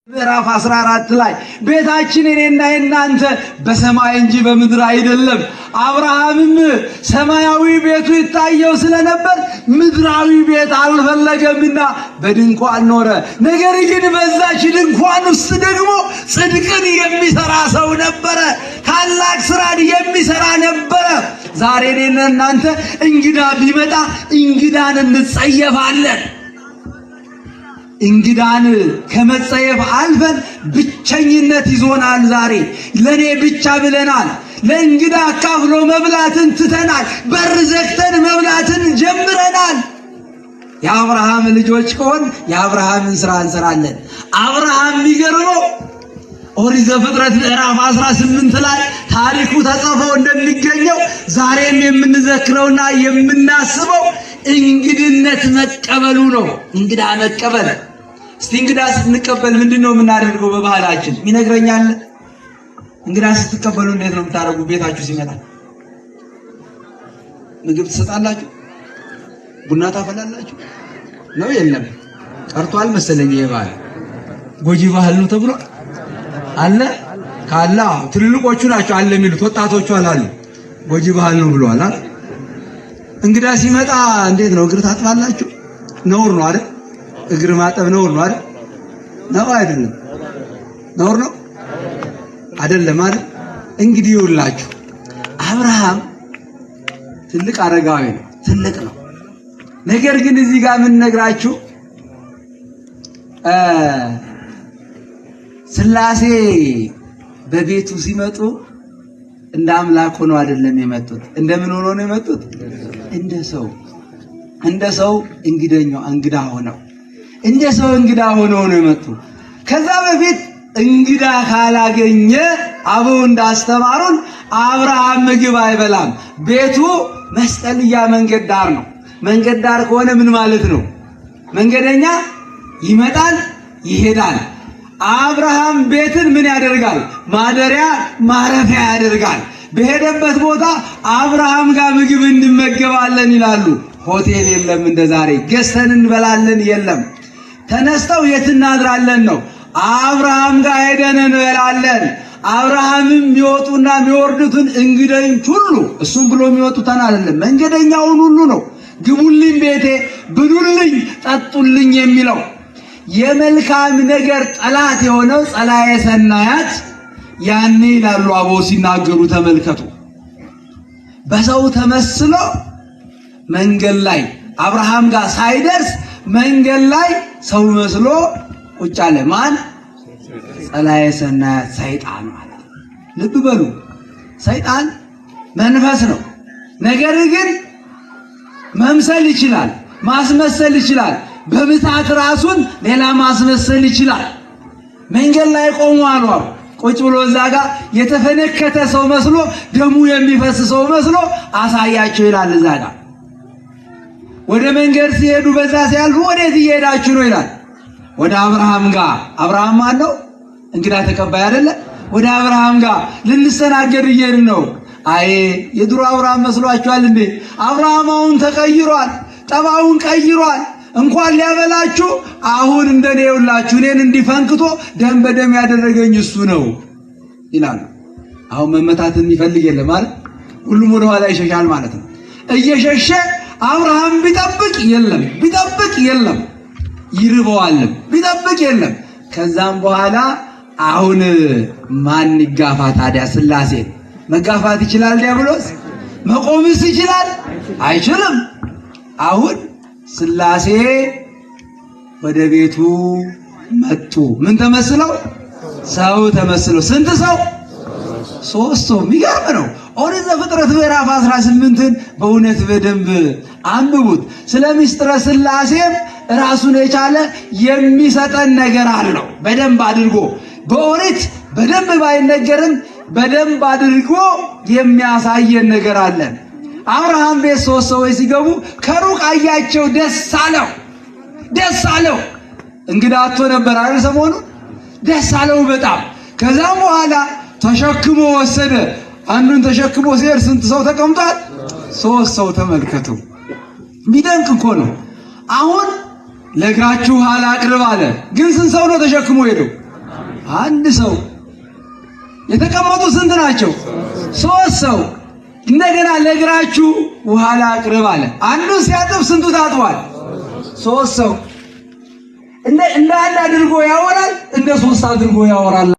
ምዕራፍ 14 ላይ ቤታችን እኔና እናንተ በሰማይ እንጂ በምድር አይደለም። አብርሃምም ሰማያዊ ቤቱ ይታየው ስለነበር ምድራዊ ቤት አልፈለገምና በድንኳን ኖረ። ነገር ግን በዛች ድንኳን ውስጥ ደግሞ ጽድቅን የሚሰራ ሰው ነበረ፣ ታላቅ ስራን የሚሰራ ነበረ። ዛሬ እኔና እናንተ እንግዳ ቢመጣ እንግዳን እንጸየፋለን። እንግዳን ከመጸየፍ አልፈን ብቸኝነት ይዞናል። ዛሬ ለኔ ብቻ ብለናል። ለእንግዳ አካፍሎ መብላትን ትተናል። በር ዘግተን መብላትን ጀምረናል። የአብርሃም ልጆች ከሆን የአብርሃምን ስራ እንሰራለን። አብርሃም የሚገርመው ኦሪት ዘፍጥረት ምዕራፍ 18 ላይ ታሪኩ ተጽፎ እንደሚገኘው ዛሬም የምንዘክረውና የምናስበው እንግድነት መቀበሉ ነው። እንግዳ መቀበል። እስቲ እንግዳ ስትንቀበል ምንድነው የምናደርገው? በባህላችን ይነግረኛል። እንግዳ ስትቀበሉ እንዴት ነው የምታደርጉ? ቤታችሁ ሲመጣ ምግብ ትሰጣላችሁ? ቡና ታፈላላችሁ? ነው የለም? ቀርቷል መሰለኝ። የባህል ጎጂ ባህል ነው ተብሎ አለ ካላ ትልልቆቹ ናቸው አለ የሚሉት፣ ወጣቶቹ አላሉ። ጎጂ ባህል ነው ብለዋል አይደል? እንግዳ ሲመጣ እንዴት ነው? እግር ታጥባላችሁ? ነውር ነው አይደል? እግር ማጠብ ነውር ነው አይደል? ነው አይደለም? ነውር ነው አይደለም አይደል? እንግዲህ ይውላችሁ አብርሃም ትልቅ አረጋዊ ነው፣ ትልቅ ነው። ነገር ግን እዚህ ጋር ምን ነግራችሁ ስላሴ በቤቱ ሲመጡ እንደ አምላክ ሆኖ አይደለም የመጡት። እንደምን ሆኖ ነው የመጡት? እንደ ሰው እንግዳ ሆነው እንደ ሰው እንግዳ ሆነው ነው የመጡ። ከዛ በፊት እንግዳ ካላገኘ አበው እንዳስተማሩን አብርሃም ምግብ አይበላም። ቤቱ መስቀልያ መንገድ ዳር ነው። መንገድ ዳር ከሆነ ምን ማለት ነው? መንገደኛ ይመጣል ይሄዳል። አብርሃም ቤትን ምን ያደርጋል? ማደሪያ ማረፊያ ያደርጋል። በሄደበት ቦታ አብርሃም ጋር ምግብ እንመገባለን ይላሉ። ሆቴል የለም እንደዛሬ ገዝተን እንበላለን የለም። ተነስተው የት እናድራለን ነው። አብርሃም ጋር ሄደን እንበላለን። አብርሃምም የሚወጡና የሚወርዱትን እንግዶች ሁሉ እሱም ብሎ የሚወጡትን አይደለም መንገደኛውን ሁሉ ነው ግቡልኝ ቤቴ ብሉልኝ ጠጡልኝ የሚለው። የመልካም ነገር ጠላት የሆነው ጸላዔ ሰናያት ያኔ ይላሉ አበው ሲናገሩ ተመልከቱ። በሰው ተመስሎ መንገድ ላይ አብርሃም ጋር ሳይደርስ መንገድ ላይ ሰው መስሎ ቁጭ አለ። ማን? ጸላዔ ሰናያት ሰይጣን ማለት። ልብ በሉ፣ ሰይጣን መንፈስ ነው። ነገር ግን መምሰል ይችላል፣ ማስመሰል ይችላል። በምታት ራሱን ሌላ ማስመሰል ይችላል። መንገድ ላይ ቆሞ አሉ ቁጭ ብሎ እዛ ጋር የተፈነከተ ሰው መስሎ ደሙ የሚፈስ ሰው መስሎ አሳያቸው ይላል። እዛ ጋር ወደ መንገድ ሲሄዱ በዛ ሲያልፉ ወዴት እየሄዳችሁ ነው ይላል። ወደ አብርሃም ጋር። አብርሃም ማን ነው? እንግዳ ተቀባይ አይደለ? ወደ አብርሃም ጋር ልንስተናገድ እየሄድን ነው። አይ የድሮ አብርሃም መስሏችኋል እንዴ? አብርሃም አሁን ተቀይሯል፣ ጠባውን ቀይሯል። እንኳን ሊያበላችሁ አሁን እንደኔ ይውላችሁ እኔን እንዲፈንክቶ ደም በደም ያደረገኝ እሱ ነው ይላል። አሁን መመታትን የሚፈልግ የለም ማለት ሁሉም ወደ ኋላ ይሸሻል ማለት ነው። እየሸሸ አብርሃም ቢጠብቅ የለም፣ ቢጠብቅ የለም፣ ይርበዋልም ቢጠብቅ የለም። ከዛም በኋላ አሁን ማን ይጋፋ ታዲያ? ስላሴ መጋፋት ይችላል ዲያብሎስ? መቆምስ ይችላል? አይችልም። አሁን ስላሴ ወደ ቤቱ መጡ። ምን ተመስለው? ሰው ተመስለው። ስንት ሰው? 3 ሰው። የሚገርም ነው። ኦሪት ዘፍጥረት ምዕራፍ 18ን በእውነት በደንብ አንብቡት። ስለ ምስጢረ ስላሴም ራሱን የቻለ የሚሰጠን ነገር አለው። በደንብ አድርጎ በኦሪት በደንብ ባይነገርም በደንብ አድርጎ የሚያሳየን ነገር አለን። አብርሃም ቤት 3 ሰዎች ሲገቡ ከሩቅ አያቸው፣ ደስ አለው። እንግዳ አጥቶ ነበር አይደል? ሰሞኑ ደስ አለው በጣም። ከዛም በኋላ ተሸክሞ ወሰደ። አንዱን ተሸክሞ ሲሄድ ስንት ሰው ተቀምጧል? 3 ሰው። ተመልከቱ፣ የሚደንቅ እኮ ነው። አሁን ለእግራችሁ ኋላ አቅርብ አለ። ግን ስንት ሰው ነው ተሸክሞ ሄደው? አንድ ሰው የተቀመጡ ስንት ናቸው? 3 ሰው። እንደገና ለእግራችሁ ውሃ ላቅርብ አለ። አንዱን ሲያጥብ ስንቱ ታጥቧል? 3 ሰው። እንደ አንድ አድርጎ ያወራል፣ እንደ 3 አድርጎ ያወራል።